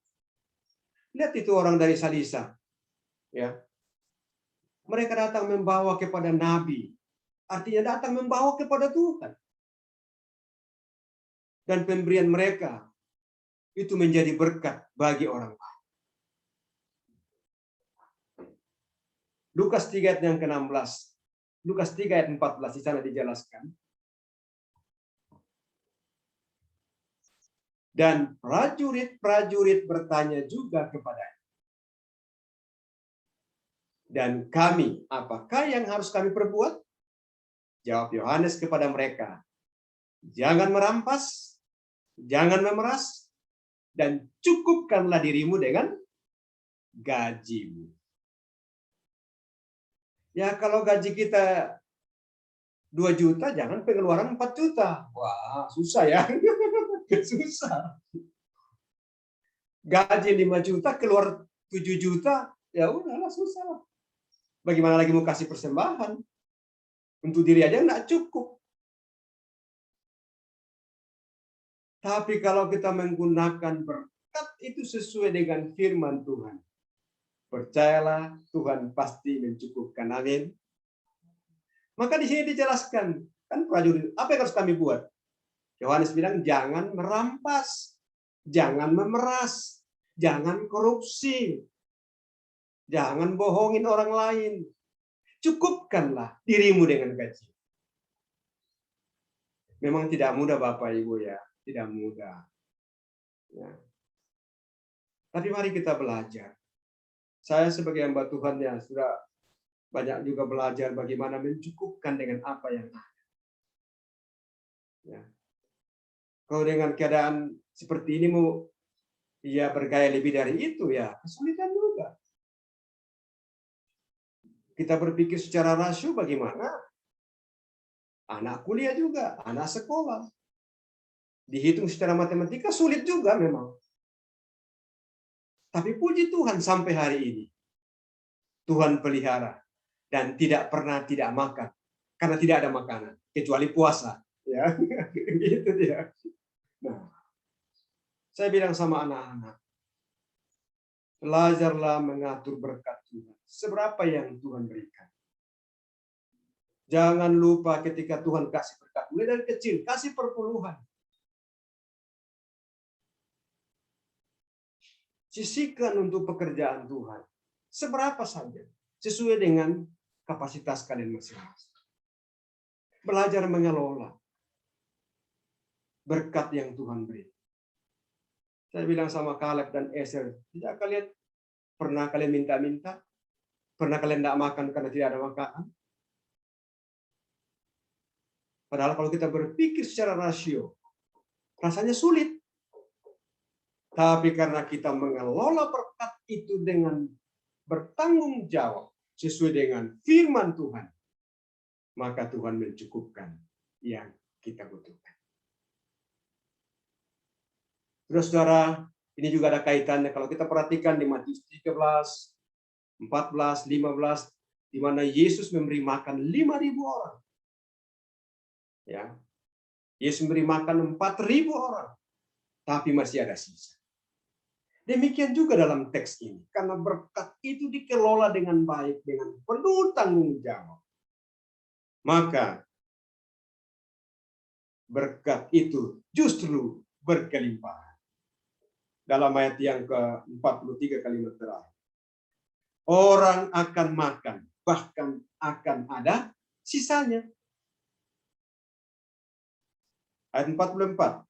Lihat itu orang dari Salisa. Ya. Mereka datang membawa kepada Nabi. Artinya datang membawa kepada Tuhan. Dan pemberian mereka itu menjadi berkat bagi orang lain. Lukas 3 ayat yang ke-16. Lukas 3 ayat 14 di sana dijelaskan. Dan prajurit-prajurit bertanya juga kepadanya. Dan kami, apakah yang harus kami perbuat? Jawab Yohanes kepada mereka, jangan merampas, jangan memeras, dan cukupkanlah dirimu dengan gajimu. Ya kalau gaji kita 2 juta, jangan pengeluaran 4 juta. Wah, susah ya. Susah. Gaji 5 juta, keluar 7 juta, ya udahlah susah. Bagaimana lagi mau kasih persembahan? Untuk diri aja enggak cukup. Tapi kalau kita menggunakan berkat itu sesuai dengan firman Tuhan, percayalah Tuhan pasti mencukupkan. Amin. Maka di sini dijelaskan, kan prajurit, apa yang harus kami buat? Yohanes bilang, jangan merampas, jangan memeras, jangan korupsi, jangan bohongin orang lain. Cukupkanlah dirimu dengan gaji. Memang tidak mudah Bapak Ibu ya, tidak mudah. Ya. Tapi mari kita belajar. Saya sebagai hamba Tuhan ya sudah banyak juga belajar bagaimana mencukupkan dengan apa yang ada. Ya. Kalau dengan keadaan seperti ini mau ya bergaya lebih dari itu ya kesulitan juga. Kita berpikir secara rasio bagaimana? Anak kuliah juga, anak sekolah. Dihitung secara matematika sulit juga memang. Tapi puji Tuhan sampai hari ini. Tuhan pelihara. Dan tidak pernah tidak makan. Karena tidak ada makanan. Kecuali puasa. Ya, gitu dia. Nah, saya bilang sama anak-anak. Belajarlah mengatur berkat Tuhan. Seberapa yang Tuhan berikan. Jangan lupa ketika Tuhan kasih berkat. Mulai dari kecil, kasih perpuluhan. Sisihkan untuk pekerjaan Tuhan. Seberapa saja. Sesuai dengan kapasitas kalian masing-masing. Belajar mengelola berkat yang Tuhan beri. Saya bilang sama Kaleb dan Eser, tidak pernah kalian minta-minta? Pernah kalian tidak makan karena tidak ada makanan? Padahal kalau kita berpikir secara rasio, rasanya sulit. Tapi karena kita mengelola berkat itu dengan bertanggung jawab sesuai dengan firman Tuhan, maka Tuhan mencukupkan yang kita butuhkan. Saudara, ini juga ada kaitannya kalau kita perhatikan di Matius 13, 14, 15, di mana Yesus memberi makan 5.000 orang. Ya. Yesus memberi makan 4.000 orang. Tapi masih ada sisa. Demikian juga dalam teks ini. Karena berkat itu dikelola dengan baik, dengan penuh tanggung jawab. Maka berkat itu justru berkelimpahan. Dalam ayat yang ke-43 kalimat terakhir. Orang akan makan, bahkan akan ada sisanya. Ayat 44.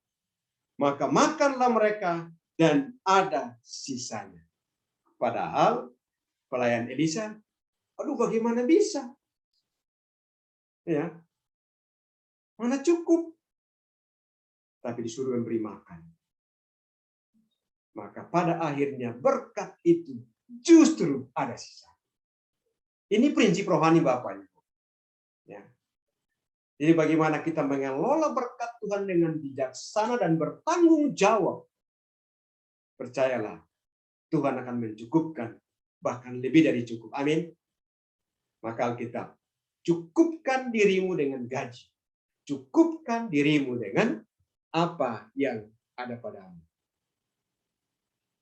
Maka makanlah mereka dan ada sisanya. Padahal pelayan Elisa, aduh bagaimana bisa? Ya. Mana cukup? Tapi disuruh memberi makan. Maka pada akhirnya berkat itu justru ada sisa. Ini prinsip rohani Bapak Ibu. Ya. Jadi bagaimana kita mengelola berkat Tuhan dengan bijaksana dan bertanggung jawab. Percayalah, Tuhan akan mencukupkan, bahkan lebih dari cukup. Amin. Maka Alkitab, cukupkan dirimu dengan gaji. Cukupkan dirimu dengan apa yang ada padamu.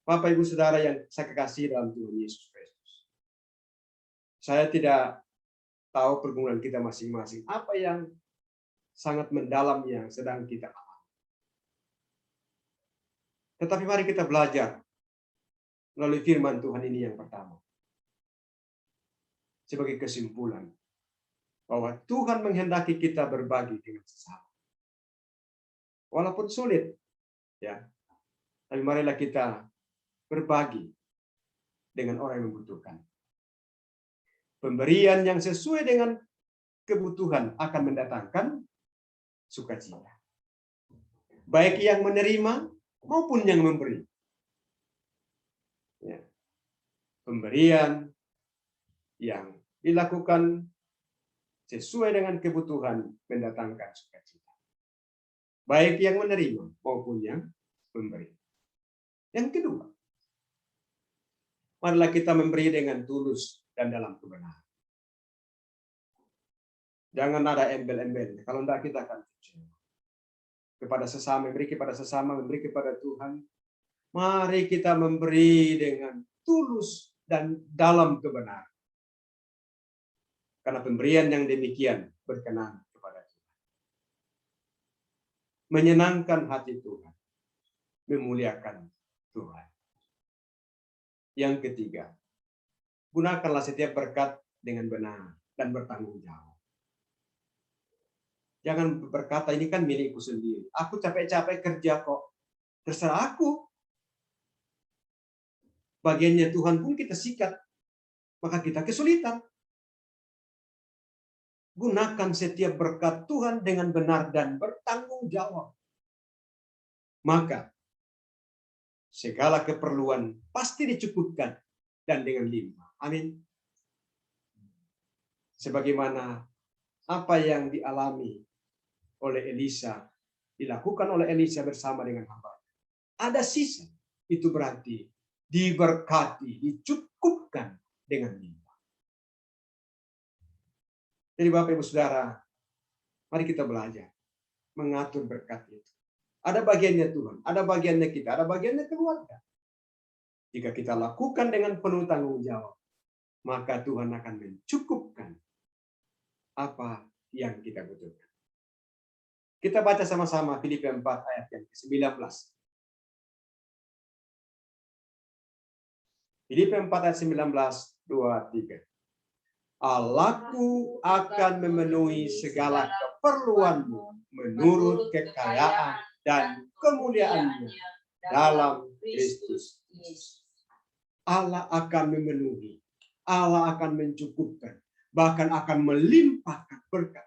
Bapak, Ibu, Saudara yang saya kasihi dalam Tuhan Yesus Kristus. Saya tidak tahu pergumulan kita masing-masing. Apa yang sangat mendalam yang sedang kita alami. Tetapi mari kita belajar melalui firman Tuhan ini yang pertama. Sebagai kesimpulan, bahwa Tuhan menghendaki kita berbagi dengan sesama. Walaupun sulit, ya. Tapi marilah kita berbagi dengan orang yang membutuhkan. Pemberian yang sesuai dengan kebutuhan akan mendatangkan sukacita. Baik yang menerima maupun yang memberi. Ya. Pemberian yang dilakukan sesuai dengan kebutuhan mendatangkan sukacita. Baik yang menerima maupun yang memberi. Yang kedua, marilah kita memberi dengan tulus dan dalam kebenaran. Jangan ada embel-embel. Kalau tidak kita akan kecewa. kepada sesama, memberi kepada sesama, memberi kepada Tuhan. Mari kita memberi dengan tulus dan dalam kebenaran. Karena pemberian yang demikian berkenan kepada Tuhan. Menyenangkan hati Tuhan. Memuliakan Tuhan. Yang ketiga, gunakanlah setiap berkat dengan benar dan bertanggung jawab. Jangan berkata, ini kan milikku sendiri. Aku capek-capek kerja kok. Terserah aku. Bagiannya Tuhan pun kita sikat. Maka kita kesulitan. Gunakan setiap berkat Tuhan dengan benar dan bertanggung jawab. Maka segala keperluan pasti dicukupkan dan dengan limpah. Amin. Sebagaimana apa yang dialami oleh Elisa, dilakukan oleh Elisa bersama dengan hamba. Ada sisa, itu berarti diberkati, dicukupkan dengan limpah. Jadi Bapak Ibu Saudara, mari kita belajar mengatur berkat itu. Ada bagiannya Tuhan, ada bagiannya kita, ada bagiannya keluarga. Jika kita lakukan dengan penuh tanggung jawab, maka Tuhan akan mencukupkan apa yang kita butuhkan. Kita baca sama-sama Filipi 4 ayat yang ke-19. Filipi 4 ayat 19, 2, 3. Allahku akan memenuhi segala keperluanmu menurut kekayaan dan kemuliaannya dalam Kristus. Allah akan memenuhi, Allah akan mencukupkan, bahkan akan melimpahkan berkat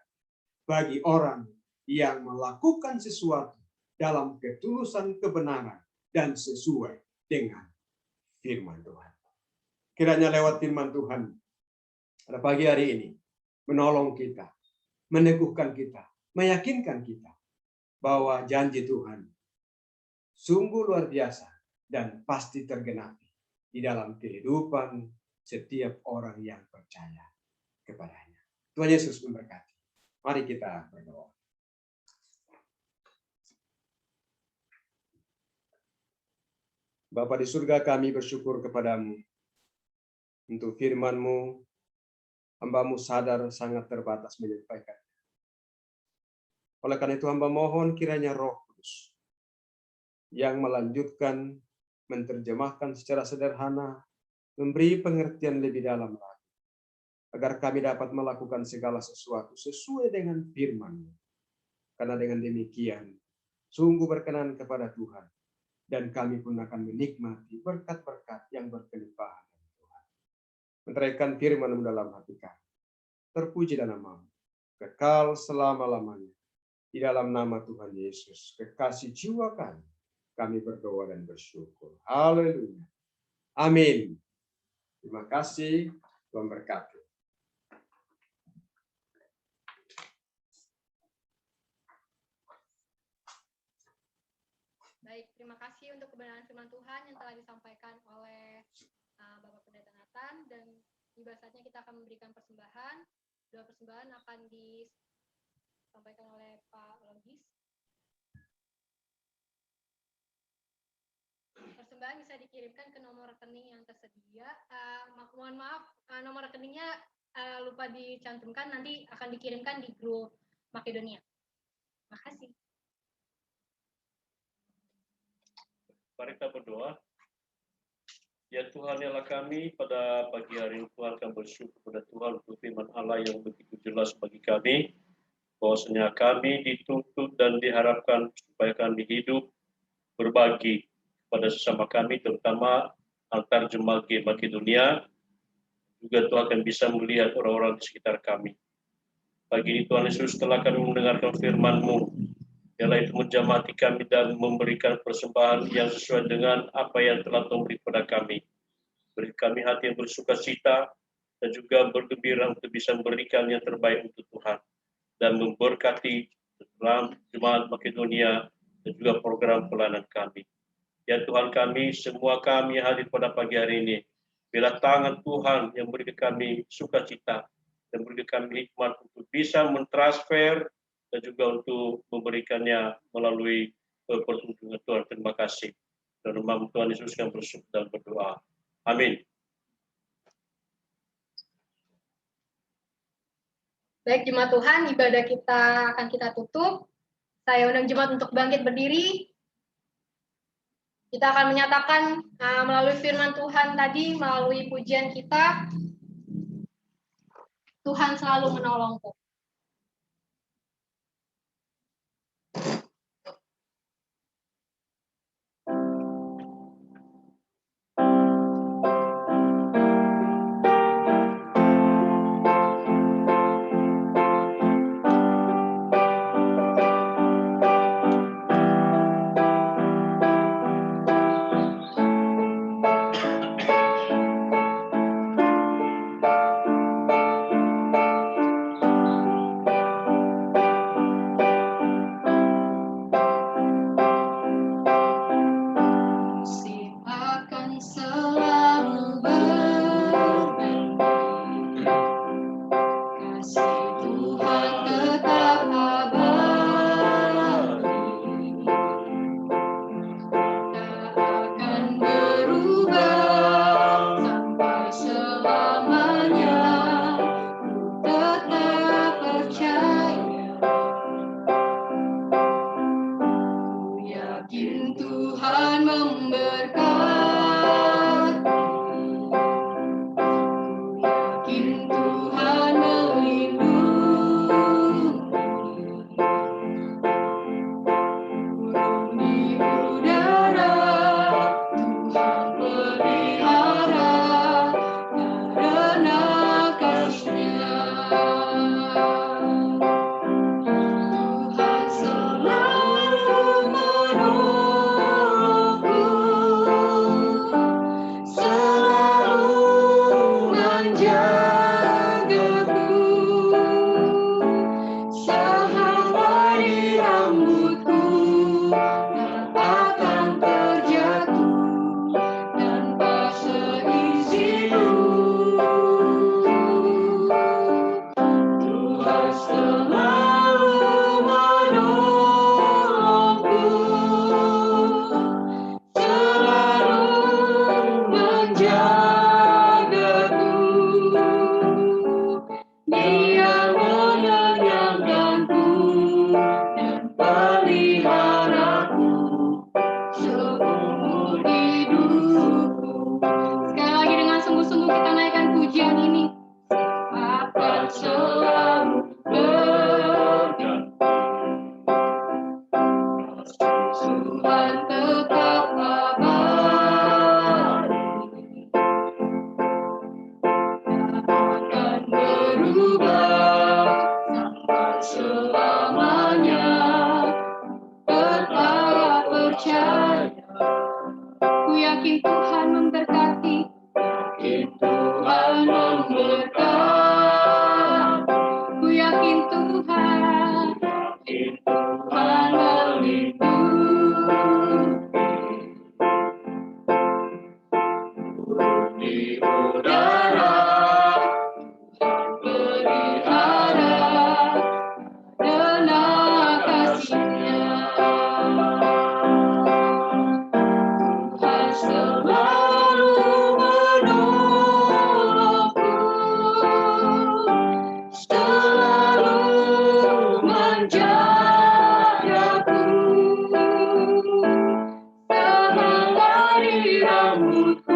bagi orang yang melakukan sesuatu dalam ketulusan kebenaran dan sesuai dengan firman Tuhan. Kiranya lewat firman Tuhan pada pagi hari ini menolong kita, meneguhkan kita, meyakinkan kita bahwa janji Tuhan sungguh luar biasa dan pasti tergenapi di dalam kehidupan setiap orang yang percaya kepadanya. Tuhan Yesus memberkati. Mari kita berdoa. Bapa di surga, kami bersyukur kepadamu untuk firman-Mu. Hamba-Mu sadar sangat terbatas menyampaikan. Oleh karena itu hamba mohon kiranya Roh Kudus yang melanjutkan, menerjemahkan secara sederhana, memberi pengertian lebih dalam lagi, agar kami dapat melakukan segala sesuatu sesuai dengan firman-Mu. Karena dengan demikian, sungguh berkenan kepada Tuhan, dan kami pun akan menikmati berkat-berkat yang berkelimpahan dari Tuhan. Meneraikan firman-Mu dalam hati kami. Terpuji dan nama-Mu, kekal selama-lamanya. Di dalam nama Tuhan Yesus, kekasih jiwa kami berdoa dan bersyukur. Haleluya. Amin. Terima kasih. Tuhan berkati. Baik, terima kasih untuk kebenaran firman Tuhan yang telah disampaikan oleh Bapak Pendeta Nathan, dan tiba saatnya kita akan memberikan persembahan. Dua persembahan akan disampaikan oleh Pak Logis. Persembahan bisa dikirimkan ke nomor rekening yang tersedia. Mohon maaf, nomor rekeningnya lupa dicantumkan, nanti akan dikirimkan di grup Makedonia. Terima kasih. Mari kita berdoa. Ya Tuhan, ya Allah kami pada pagi hari ini Tuhan akan bersyukur kepada Tuhan untuk firman Allah yang begitu jelas bagi kami. Bahwasanya kami dituntut dan diharapkan supaya kami hidup berbagi pada sesama kami, terutama antar jemaat Makedonia. Juga Tuhan akan bisa melihat orang-orang di sekitar kami. Pagi ini Tuhan Yesus telah kami mendengarkan firman-Mu. Ialah itu menjamati kami dan memberikan persembahan yang sesuai dengan apa yang telah Tuhan beri kepada kami. Beri kami hati yang bersuka cita dan juga bergembira untuk bisa memberikan yang terbaik untuk Tuhan. Dan memberkati dalam jemaat Makedonia dan juga program pelayanan kami. Ya Tuhan kami, semua kami hadir pada pagi hari ini. Bila tangan Tuhan yang beri kami sukacita dan beri kami hikmat untuk bisa mentransfer dan juga untuk memberikannya melalui pertunjukan Tuhan. Terima kasih. Dalam nama Tuhan Yesus kami bersyukur dan berdoa. Amin. Baik jemaat Tuhan, ibadah kita akan kita tutup. Saya undang jemaat untuk bangkit berdiri. Kita akan menyatakan melalui firman Tuhan tadi, melalui pujian kita, Tuhan selalu menolongku. Rambutku,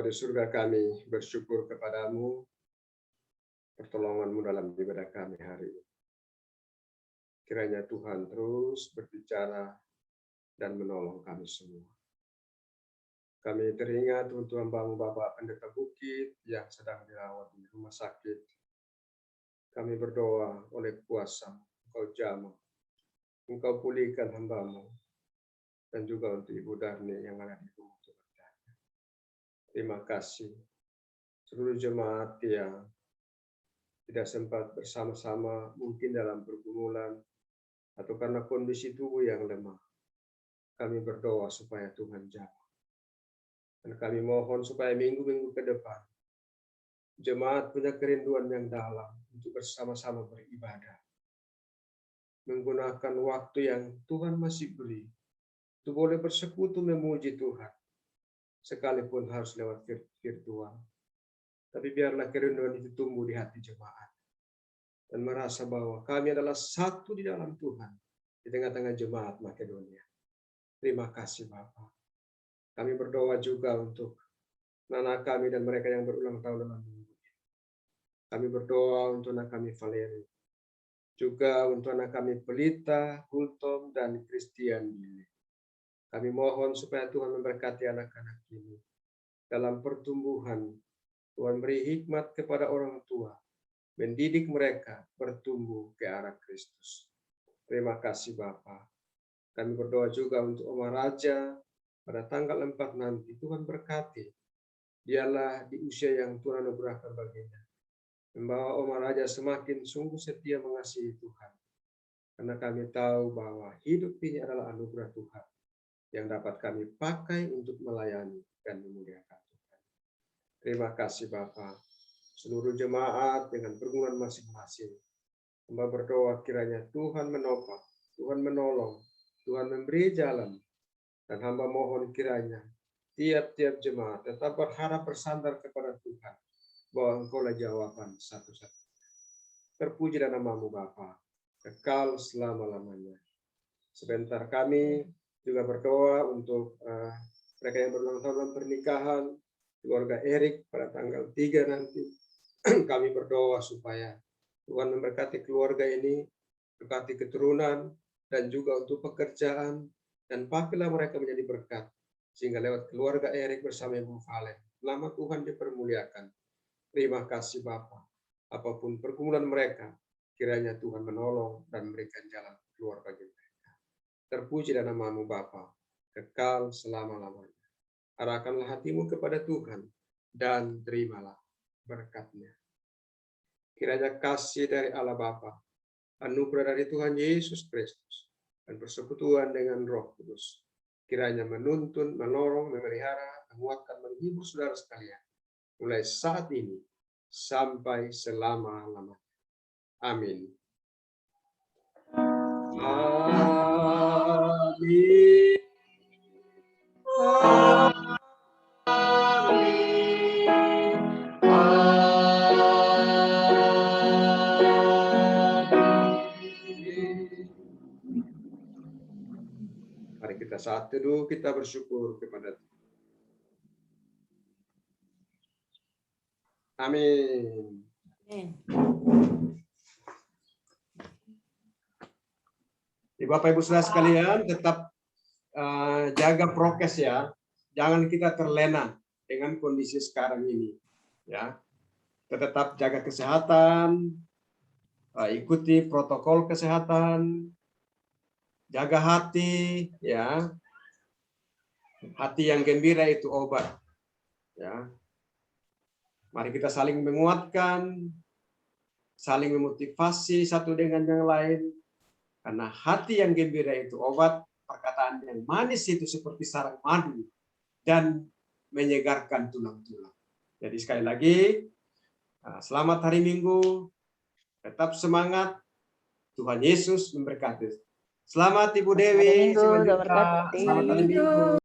Bapa di surga, kami bersyukur kepadamu, pertolonganmu dalam ibadah kami hari ini. Kiranya Tuhan terus berbicara dan menolong kami semua. Kami teringat untuk hamba-Mu Bapak Pendeta Bukit yang sedang dirawat di rumah sakit. Kami berdoa oleh kuasa Engkau jamah, Engkau pulihkan hamba-Mu, dan juga untuk Ibu Darni yang ada di rumah Tuhan. Terima kasih seluruh jemaat yang tidak sempat bersama-sama, mungkin dalam pergumulan atau karena kondisi tubuh yang lemah. Kami berdoa supaya Tuhan jamah. Dan kami mohon supaya minggu-minggu ke depan, jemaat punya kerinduan yang dalam untuk bersama-sama beribadah. Menggunakan waktu yang Tuhan masih beri, untuk boleh bersekutu memuji Tuhan. Sekalipun harus lewat virtual. Tapi biarlah kerinduan itu tumbuh di hati jemaat. Dan merasa bahwa kami adalah satu di dalam Tuhan. Di tengah-tengah jemaat Makedonia. Terima kasih Bapa. Kami berdoa juga untuk anak kami dan mereka yang berulang tahun dalam minggu ini. Kami berdoa untuk anak kami Valeri. Juga untuk anak kami Pelita, Kultom, dan Christian Billy. Kami mohon supaya Tuhan memberkati anak-anak ini dalam pertumbuhan. Tuhan beri hikmat kepada orang tua, mendidik mereka bertumbuh ke arah Kristus. Terima kasih Bapa. Kami berdoa juga untuk Oma Raja pada tanggal 4 nanti. Tuhan berkati. Dialah di usia yang Tuhan anugerahkan baginya. Membawa Oma Raja semakin sungguh setia mengasihi Tuhan. Karena kami tahu bahwa hidup ini adalah anugerah Tuhan yang dapat kami pakai untuk melayani dan memuliakan Tuhan. Terima kasih Bapa. Seluruh jemaat dengan pergumulan masing-masing. Hamba berdoa kiranya Tuhan menopang, Tuhan menolong, Tuhan memberi jalan. Dan hamba mohon kiranya tiap-tiap jemaat tetap berharap bersandar kepada Tuhan. Bahwa Engkaulah jawaban satu-satu. Terpuji dan namamu Bapa, kekal selama-lamanya. Sebentar kami juga berdoa untuk mereka yang berulang tahun dalam pernikahan, keluarga Erik pada tanggal 3 nanti. Kami berdoa supaya Tuhan memberkati keluarga ini, berkati keturunan, dan juga untuk pekerjaan, dan pakailah mereka menjadi berkat, sehingga lewat keluarga Erik bersama Ibu Valen, nama Tuhan dipermuliakan. Terima kasih Bapa. Apapun pergumulan mereka, kiranya Tuhan menolong dan memberikan jalan keluar bagi mereka. Terpuji dan namamu Bapa, kekal selama-lamanya. Arahkanlah hatimu kepada Tuhan dan terimalah berkat-Nya. Kiranya kasih dari Allah Bapa, anugerah dari Tuhan Yesus Kristus, dan persekutuan dengan Roh Kudus, kiranya menuntun, menolong, memelihara, menguatkan, menghibur saudara sekalian, mulai saat ini sampai selama-lamanya. Amin. Amin. Mari kita saat teduh, kita bersyukur kepada Tuhan. Amin. Bapak Ibu Saudara sekalian, tetap jaga prokes ya. Jangan kita terlena dengan kondisi sekarang ini. Ya, tetap jaga kesehatan, ikuti protokol kesehatan, jaga hati, ya. Hati yang gembira itu obat. Ya. Mari kita saling menguatkan, saling memotivasi satu dengan yang lain. Karena hati yang gembira itu obat, perkataan yang manis itu seperti sarang madu dan menyegarkan tulang-tulang. Jadi sekali lagi, selamat hari Minggu, tetap semangat, Tuhan Yesus memberkati. Selamat Ibu Dewi, selamat hari Minggu.